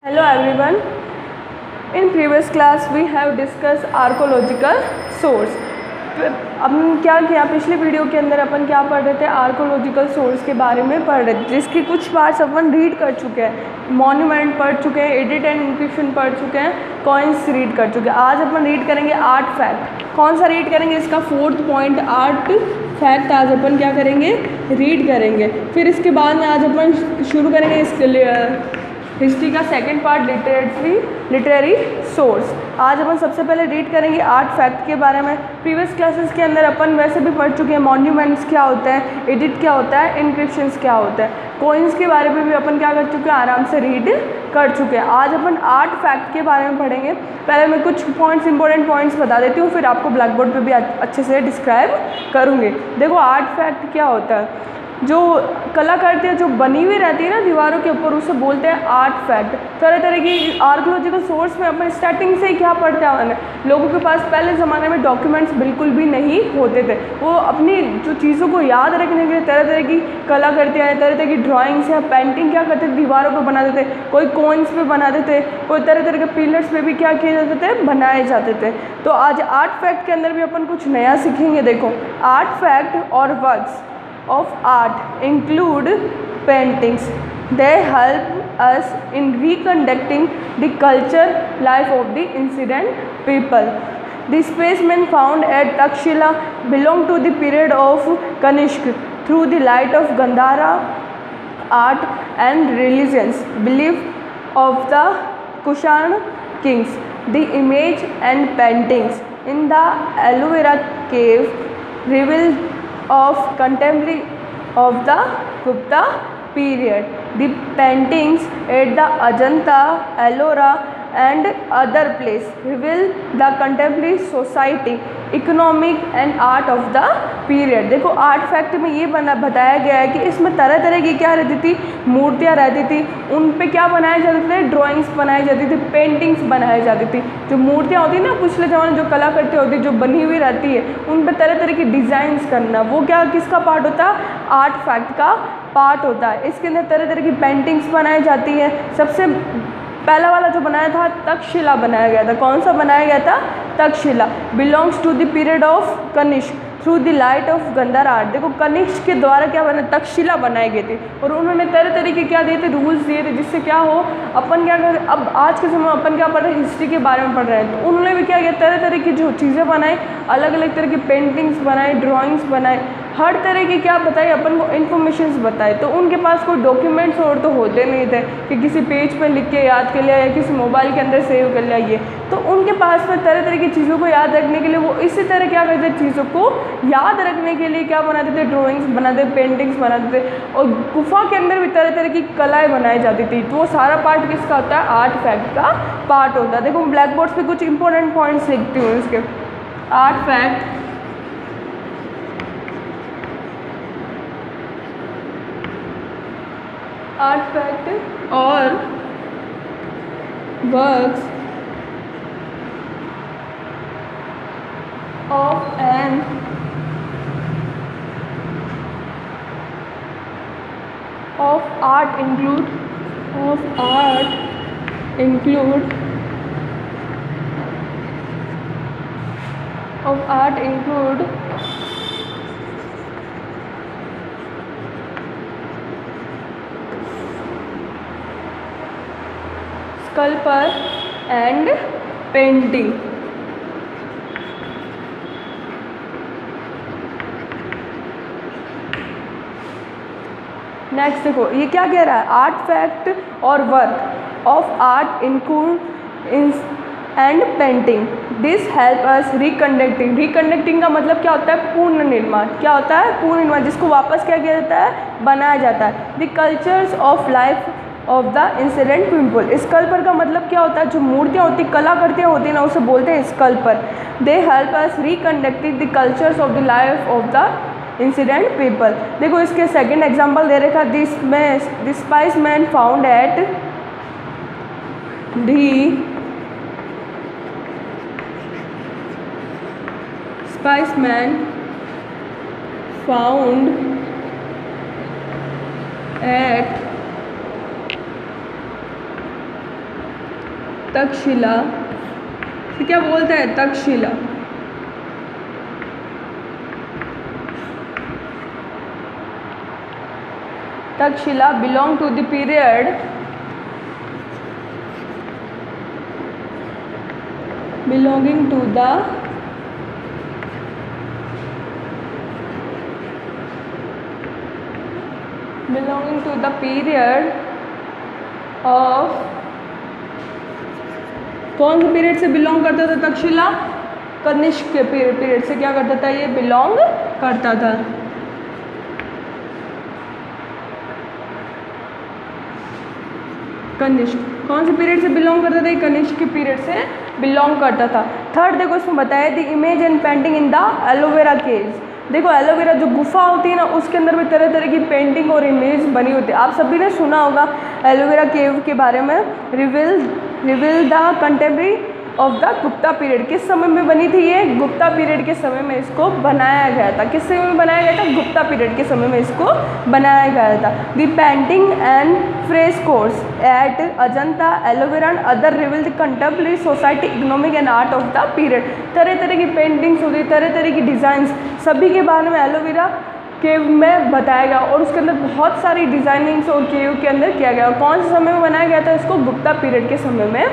Hello everyone. In previous class we have discussed archaeological source. अपन क्या किया पिछले video के अंदर अपन क्या पढ़ रहे थे, आर्कोलॉजिकल सोर्स के बारे में पढ़ रहे थे, जिसकी कुछ पार्ट्स अपन रीड कर चुके हैं। मॉन्यूमेंट पढ़ चुके हैं, एडिट एंड इंक्रिप्शन पढ़ चुके हैं, कॉइन्स रीड कर चुके हैं। आज अपन रीड करेंगे आर्ट फैक्ट। कौन सा रीड करेंगे? इसका 4th पॉइंट आर्ट फैक्ट आज अपन क्या करेंगे, रीड करेंगे। फिर इसके बाद में आज अपन शुरू करेंगे हिस्ट्री का 2nd पार्ट, लिटरेरी सोर्स। आज अपन सबसे पहले रीड करेंगे आर्ट फैक्ट के बारे में। प्रीवियस क्लासेस के अंदर अपन वैसे भी पढ़ चुके हैं मॉन्यूमेंट्स क्या होता है, एडिट क्या होता है, इंक्रिप्शंस क्या होता है, कॉइन्स के बारे में भी अपन क्या कर चुके हैं, आराम से रीड कर चुके हैं। आज अपन आर्ट फैक्ट के बारे में पढ़ेंगे। पहले मैं कुछ पॉइंट्स, इंपॉर्टेंट पॉइंट्स बता देती हूँ, फिर आपको ब्लैक बोर्ड पर भी अच्छे से डिस्क्राइब करूँगी। देखो आर्ट फैक्ट क्या होता है। जो कलाकृति है जो बनी हुई रहती है ना दीवारों के ऊपर, उसे बोलते हैं आर्ट फैक्ट। तरह तरह की आर्कोलॉजिकल सोर्स में अपन स्टार्टिंग से ही क्या पढ़ते हैं, लोगों के पास पहले ज़माने में डॉक्यूमेंट्स बिल्कुल भी नहीं होते थे। वो अपनी जो चीज़ों को याद रखने के लिए तरह तरह की कलाकृतियाँ, तरह तरह की ड्राइंग्स या पेंटिंग क्या करते थे, दीवारों पर बनाते थे। कोई कॉइन्स पे बनाते थे, कोई तरह तरह के पिलर्स पे भी क्या किए जाते थे, बनाए जाते थे। तो आज आर्ट फैक्ट के अंदर भी अपन कुछ नया सीखेंगे। देखो आर्ट फैक्ट और works of art include paintings. They help us in reconstructing the culture life of the ancient people. The specimen found at Takshila belong to the period of Kanishk. Through the light of Gandhara art and religions belief of the Kushan kings, the image and paintings in the Aloe cave reveal of contemporary of the Gupta period. The paintings at the Ajanta, Ellora and other place reveal the contemporary society, economic and art of the period. देखो art fact में ये बताया गया है कि इसमें तरह तरह की क्या रहती थी, मूर्तियाँ रहती थी, उन पे क्या बनाए जाते थे, ड्राइंग्स बनाई जाती थी, पेंटिंग्स बनाई जाती थी। जो मूर्तियाँ होती ना पिछले ज़माने जो कलाकृति होती जो बनी हुई रहती है, उन पर तरह तरह की डिज़ाइंस करना, वो क्या किसका पार्ट होता है, आर्ट फैक्ट का पार्ट होता है। इसके अंदर तरह तरह की पेंटिंग्स बनाई जाती है। सबसे पहला वाला जो बनाया था तक्षशिला बनाया गया था। कौन सा बनाया गया था, Takshashila. Belongs to the period of Kanishka through the light of Gandhara art. देखो कनिष्क के द्वारा क्या बना, तक्षशिला बनाई गई थी और उन्होंने तरह तरह के क्या दिए थे, रूल्स दिए थे, जिससे क्या हो, अपन क्या कर, अब आज के समय में अपन क्या पढ़ रहे हैं, हिस्ट्री के बारे में पढ़ रहे हैं। तो उन्होंने भी क्या किया, तरह तरह की जो चीज़ें बनाई, अलग अलग तरह की पेंटिंग्स बनाई, ड्राइंग्स बनाए, हर तरह की क्या बताई, अपन को इन्फॉर्मेशंस बताए। तो उनके पास कोई डॉक्यूमेंट्स और तो होते नहीं थे कि किसी पेज पर लिख के याद कर लिया या किसी मोबाइल के अंदर सेव कर लिया ये। तो उनके पास में तरह तरह की चीज़ों को याद रखने के लिए वो इसी तरह क्या करते, चीज़ों को याद रखने के लिए क्या बनाते थे, ड्राइंग्स बनाते, पेंटिंग्स बनाते थे। और गुफा के अंदर भी तरह तरह की कलाएँ बनाई जाती थी। तो वो सारा पार्ट किसका होता है, आर्ट फैक्ट का पार्ट होता है। देखो ब्लैक बोर्ड्स पर कुछ इंपॉर्टेंट पॉइंट्स लिखती हूँ इसके। आर्ट फैक्ट और works of an of art include sculpture and painting। Next देखो ये क्या कह रहा है, आर्ट फैक्ट और work of art include and painting. This help us reconstructing का मतलब क्या होता है, पुनर्निर्माण। क्या होता है, पुनर्निर्माण, जिसको वापस क्या किया जाता है, बनाया जाता है। The cultures of life of the incident people. Sculpture का मतलब क्या होता है, जो मूर्तियाँ होती, कलाकृतियाँ होती हैं ना, उसे बोलते हैं sculpture. They help us reconstructing the cultures of the life of the incident people. देखो इसके 2nd एग्जाम्पल दे रखा, this spice man found at the Spiceman found at Takshashila, क्या बोलते हैं Takshashila. Takshashila belong to the period belonging to the period of, कौन से period से बिलोंग करता था तक्षशिला? कनिष्क के पीरियड से क्या करता था, ये बिलोंग करता था। कनिष्क कौन से पीरियड से बिलोंग करता था? ये कनिष्क के पीरियड से बिलोंग करता था। थर्ड देखो इसमें बताया the image and painting in the aloe vera caves. देखो एलोवेरा जो गुफा होती है ना, उसके अंदर भी तरह तरह की पेंटिंग और इमेज बनी होती है। आप सभी ने सुना होगा एलोवेरा केव के बारे में। Reveal the contemporary of the Gupta period. किस समय में बनी थी ये? गुप्ता पीरियड के समय में इसको बनाया गया था। किस समय में बनाया गया था? गुप्ता पीरियड के समय में इसको बनाया गया था। The painting and frescoes at Ajanta, Ellora and other reveal the contemporary society, economic and art of the period. तरह तरह की पेंटिंग्स होती, तरह तरह की डिज़ाइंस, सभी के बारे में एलोवेरा केव में बताया गया और उसके अंदर बहुत सारी डिज़ाइनिंग्स और केव के अंदर किया गया। और कौन से समय में बनाया गया था? इसको गुप्ता पीरियड के समय में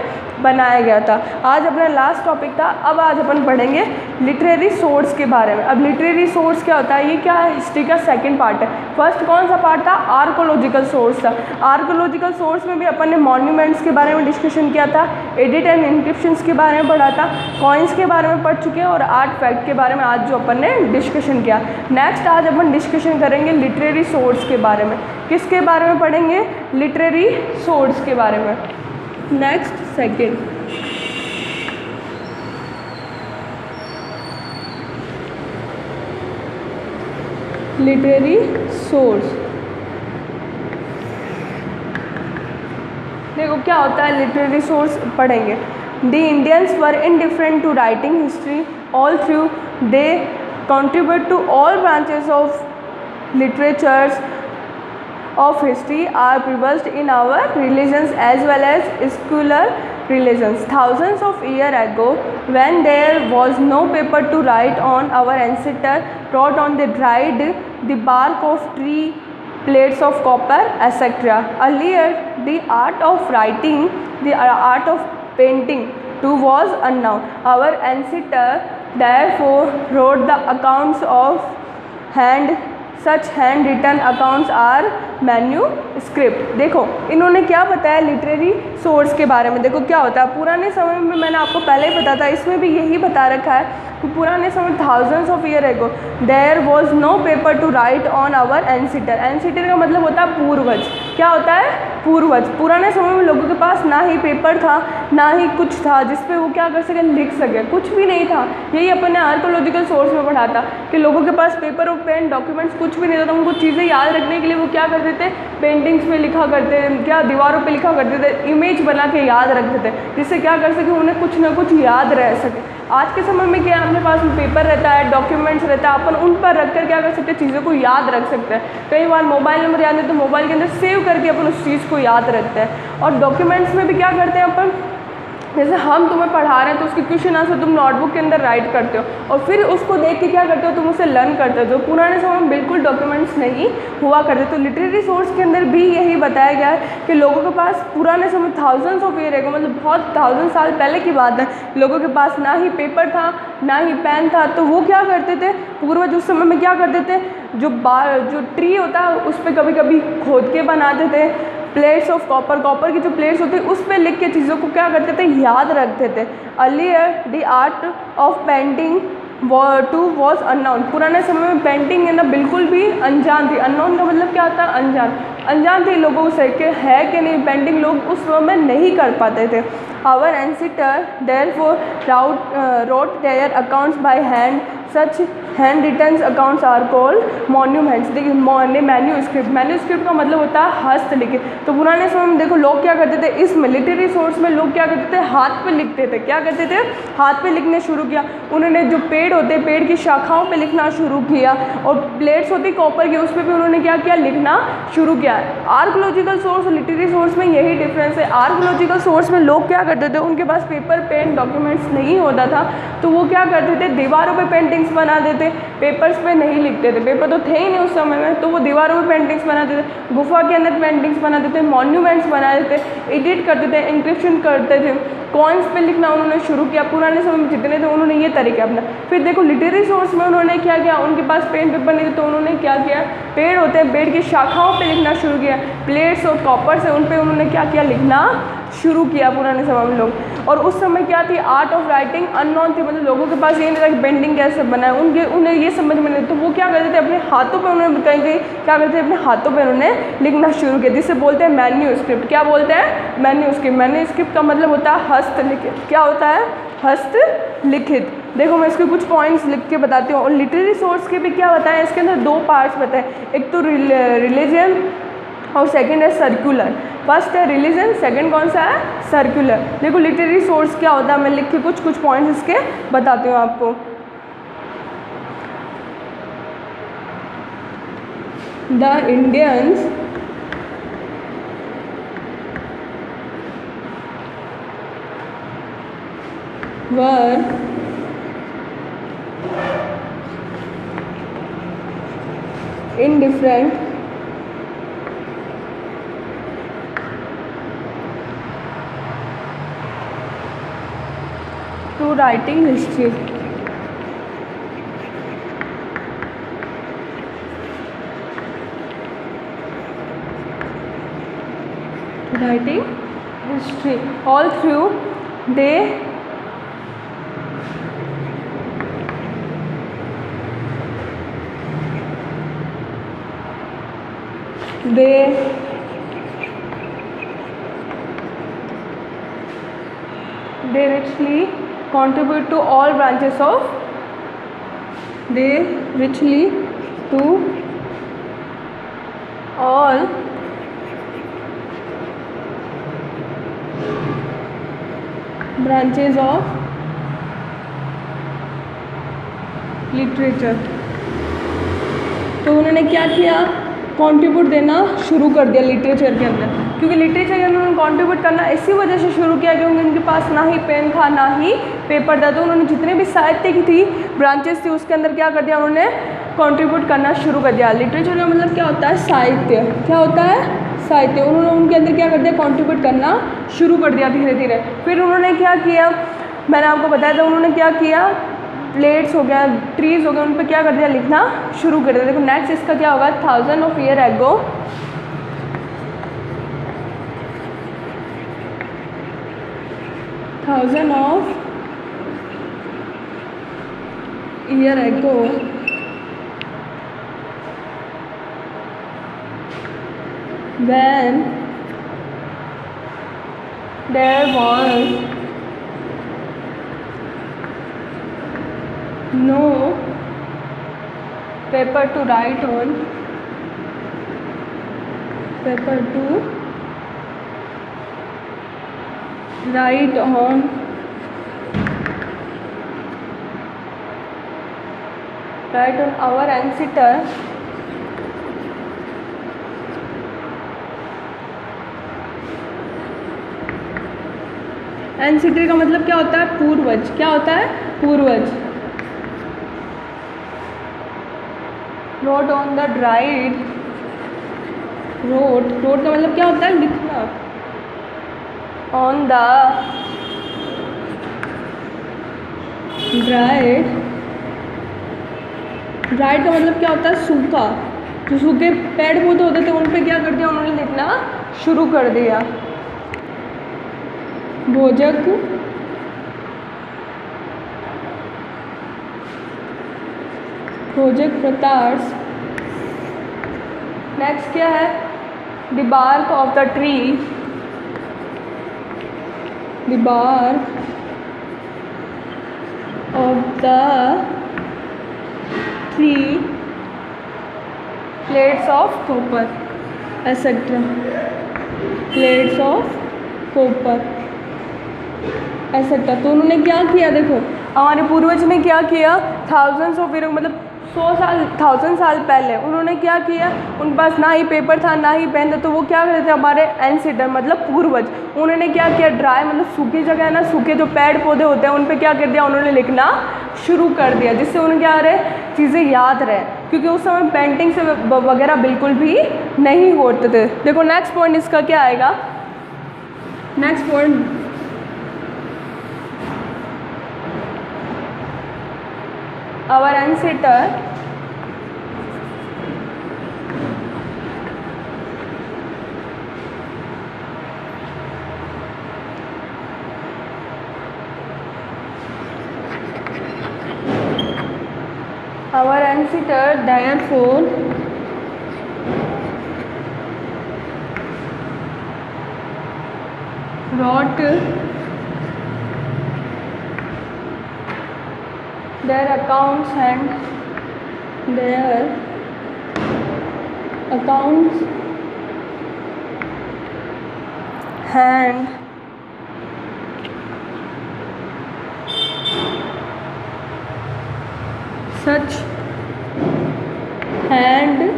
बनाया गया था। आज अपना लास्ट टॉपिक था। अब आज अपन पढ़ेंगे लिटरेरी सोर्स के बारे में। अब लिटरेरी सोर्स क्या होता है? ये क्या है? हिस्ट्री का सेकंड पार्ट है। फर्स्ट कौन सा पार्ट था? आर्कोलॉजिकल सोर्स था। आर्कोलॉजिकल सोर्स में भी अपन ने मॉन्यूमेंट्स के बारे में डिस्कशन किया था, एडिट एंड इंक्रिप्शंस के बारे में पढ़ा था, कॉइन्स के बारे में पढ़ चुके हैं और आर्ट फैक्ट के बारे में आज जो अपन ने डिस्कशन किया। नेक्स्ट आज अपन डिस्कशन करेंगे लिटरेरी सोर्स के बारे में। किसके बारे में पढ़ेंगे? लिटरेरी सोर्स के बारे में। Next second, literary source. देखो क्या होता है लिटरेरी सोर्स पढ़ेंगे। The Indians were indifferent to writing history all through, they contribute to all branches of literatures of history are preserved in our religions as well as secular religions. Thousands of years ago, when there was no paper to write on, our ancestors wrote on the dried the bark of tree, plates of copper, etc. Earlier, the art of writing, the art of painting too was unknown. Our ancestors therefore wrote the accounts of hand. Such hand written accounts are manuscript. देखो इन्होंने क्या बताया literary source के बारे में। देखो क्या होता है पुराने समय में, मैंने आपको पहले ही बताया था, इसमें भी यही बता रखा है कि पुराने समय thousands of year ago there was no paper to write on our ancestor. Ancestor का मतलब होता है पूर्वज। क्या होता है? पूर्वज। पुराने समय में लोगों के पास ना ही पेपर था, ना ही कुछ था जिसपे वो क्या कर सके, लिख सके, कुछ भी नहीं था। यही अपन ने आर्कोलॉजिकल सोर्स में पढ़ा था कि लोगों के पास पेपर और पेन, डॉक्यूमेंट्स कुछ भी नहीं था। उनको चीज़ें याद रखने के लिए वो क्या करते थे? पेंटिंग्स पे लिखा करते, क्या दीवारों पे लिखा करते थे, इमेज बना के याद रखते थे, जिससे क्या कर सके, उन्हें कुछ ना कुछ याद रह सके। आज के समय में क्या है, अपने पास पेपर रहता है, डॉक्यूमेंट्स रहता है, अपन उन पर रख कर क्या कर सकते हैं, चीज़ों को याद रख सकते हैं। कई बार मोबाइल नंबर याद है तो मोबाइल के अंदर सेव करके अपन उस चीज़ को याद रखते हैं। और डॉक्यूमेंट्स में भी क्या करते हैं अपन, जैसे हम तुम्हें पढ़ा रहे हैं तो उसके क्वेश्चन आंसर तुम नोटबुक के अंदर राइट करते हो और फिर उसको देख के क्या करते हो, तुम उसे लर्न करते हो, जो पुराने समय में बिल्कुल डॉक्यूमेंट्स नहीं हुआ करते। तो लिटरेरी सोर्स के अंदर भी यही बताया गया है कि लोगों के पास पुराने समय थाउजेंड्स ऑफ ईयर है, मतलब बहुत 1000 साल पहले की बात है, लोगों के पास ना ही पेपर था, ना ही पेन था। तो वो क्या करते थे, पूर्वज उस समय में क्या करते थे, जो ट्री होता है उस पर कभी कभी खोद के बनाते थे, प्लेट्स ऑफ कॉपर की जो प्लेट्स होती है उस पर लिख के चीज़ों को क्या करते थे, याद रखते थे। Earlier the art of painting too was unknown. पुराने समय में पेंटिंग है ना बिल्कुल भी अनजान थी। अननोन का मतलब क्या होता है, अनजान थी लोगों से कि है कि नहीं, पेंटिंग लोग उस समय में नहीं कर पाते थे। Our ancestor therefore wrote their accounts by hand. Such hand writtens accounts are called monuments. देखिए मैन्यूस्क्रिप्ट का मतलब होता है हस्तलिखित। तो पुराने समय में देखो लोग क्या करते थे, इस लिटरेरी सोर्स में लोग क्या करते थे, हाथ पे लिखते थे। क्या करते थे, हाथ पे लिखने शुरू किया। उन्होंने जो पेड़ होते, पेड़ की शाखाओं पे लिखना शुरू किया, और प्लेट्स होती कॉपर की, उस पर भी उन्होंने क्या किया, लिखना शुरू किया। है। आर्कोलॉजिकल सोर्स और लिटरेरी सोर्स में यही डिफरेंस है। आर्कोलॉजिकल सोर्स में लोग क्या करते थे, उनके पास पेपर पेन डॉक्यूमेंट्स नहीं होता था, तो वो क्या करते थे, दीवारों पे पेंटिंग्स बना देते, पेपर्स पे नहीं लिखते थे, पेपर तो थे ही नहीं उस समय में, तो वो दीवारों पे पेंटिंग्स बनाते थे, गुफा के अंदर पेंटिंग्स बनाते थे, मॉन्यूमेंट्स बनाते थे, एडिट करते थे, इंक्रिप्शन करते थे, कॉइन्स पे लिखना उन्होंने शुरू किया। पुराने समय में जितने थे उन्होंने ये तरीका अपना। फिर देखो लिटरेरी सोर्स में उन्होंने क्या किया, उनके पास पेन पेपर नहीं थे, तो उन्होंने क्या किया, पेड़ होते हैं, पेड़ की शाखाओं पे लिखना शुरू किया, प्लेट्स और कॉपर से उन पे उन्होंने क्या किया, लिखना शुरू किया पुराने समय में लोग। और उस समय क्या थी, आर्ट ऑफ राइटिंग अननोन थी, मतलब लोगों के पास ये नहीं था कि पेंटिंग कैसे बनाए, उन्हें ये समझ में नहीं, तो वो क्या करते थे, अपने हाथों पे उन्होंने कहीं क्या करते थे, अपने हाथों पे उन्होंने लिखना शुरू किया, जिसे बोलते हैं मैन्यूस्क्रिप्ट। क्या बोलते हैं, मैन्यूस्क्रिप्ट। मैन्यूस्क्रिप्ट का मतलब होता है हस्तलिखित। क्या होता है, हस्तलिखित। देखो मैं इसके कुछ पॉइंट्स लिख के बताती हूँ। और लिटरेरी सोर्स के भी क्या बताएं, इसके अंदर दो पार्ट्स बताएं, एक तो रिलीजन और सेकंड है सर्कुलर। फर्स्ट है रिलीजन, सेकंड कौन सा है, सर्कुलर। देखो लिटरेरी सोर्स क्या होता है, मैं लिख के कुछ पॉइंट्स इसके बताती हूँ आपको। The Indians were indifferent to writing history. Writing history all through they richly contribute to all branches of all branches of literature. तो उन्होंने क्या किया, कंट्रीब्यूट देना शुरू कर दिया लिटरेचर के अंदर, क्योंकि लिटरेचर के अंदर उन्होंने कंट्रीब्यूट करना इसी वजह से शुरू किया क्योंकि उनके पास ना ही पेन था ना ही पेपर था। तो उन्होंने जितने भी साहित्य की थी ब्रांचेस थी उसके अंदर क्या कर दिया, उन्होंने कंट्रीब्यूट करना शुरू कर दिया। लिटरेचर का मतलब क्या होता है, साहित्य। क्या होता है, साहित्य। उन्होंने उनके अंदर क्या कर दिया, कंट्रीब्यूट करना शुरू कर दिया धीरे धीरे। फिर उन्होंने क्या किया, मैंने आपको बताया था, उन्होंने क्या किया, प्लेट्स हो गया, ट्रीज हो गए, उन पर क्या कर दिया, लिखना शुरू कर दिया। देखो नेक्स्ट इसका क्या होगा, 1000 of years ago when there was no paper to write on, our ancestor एंसिटर का मतलब क्या होता है, पूर्वज। क्या होता है, पूर्वज। Wrote on the dried, wrote का मतलब क्या होता है, लिखना। ऑन द ड्राइड का मतलब क्या होता है, सूखा। जो सूखे पेड़ पौधे होते थे उन पे क्या कर दिया, उन्होंने लिखना शुरू कर दिया। भोजक प्रतार्स। नेक्स्ट क्या है, the bark of the tree, the bark of the tree, plates of copper etcetera, plates of copper etcetera. तो उन्होंने क्या किया, देखो हमारे पूर्वज ने क्या किया, थाउजेंड्स ऑफ ईयर मतलब 1000 साल पहले उन्होंने क्या किया, उनके पास ना ही पेपर था ना ही पेन था, तो वो क्या करते थे, हमारे एंसेस्टर मतलब पूर्वज, उन्होंने क्या किया, ड्राई मतलब सूखी जगह है ना, सूखे जो पेड़ पौधे होते हैं उन पे क्या कर दिया, उन्होंने लिखना शुरू कर दिया, जिससे उन्हें क्या रहे, चीज़ें याद रहे, क्योंकि उस समय पेंटिंग से वगैरह बिल्कुल भी नहीं होते थे। देखो नेक्स्ट पॉइंट इसका क्या आएगा, next point our ancestor therefore wrote their accounts and such handwritten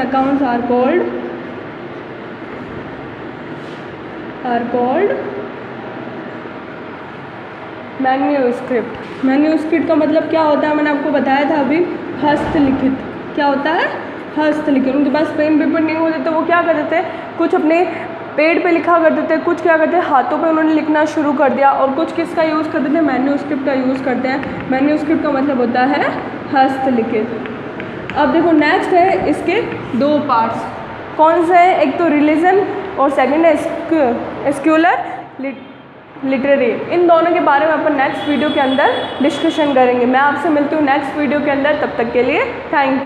accounts are called manuscript. Manuscript का मतलब क्या होता है, मैंने आपको बताया था अभी, हस्तलिखित। क्या होता है, हस्तलिखित। उनके पास पेन पेपर नहीं होते तो वो क्या करते थे, कुछ अपने पेड़ पे लिखा करते थे, कुछ क्या करते थे, हाथों पे उन्होंने लिखना शुरू कर दिया, और कुछ किसका यूज़ करते थे, मैन्यूस्क्रिप्ट का यूज़ करते हैं। मैन्यूस्क्रिप्ट का मतलब होता है हस्तलिखित। अब देखो नेक्स्ट है, इसके दो पार्ट्स कौन से हैं, एक तो रिलीजन और सेकंड है स्क्यूलर लिटरेरी। इन दोनों के बारे में अपन नेक्स्ट वीडियो के अंदर डिस्कशन करेंगे। मैं आपसे मिलती हूँ नेक्स्ट वीडियो के अंदर, तब तक के लिए थैंक यू।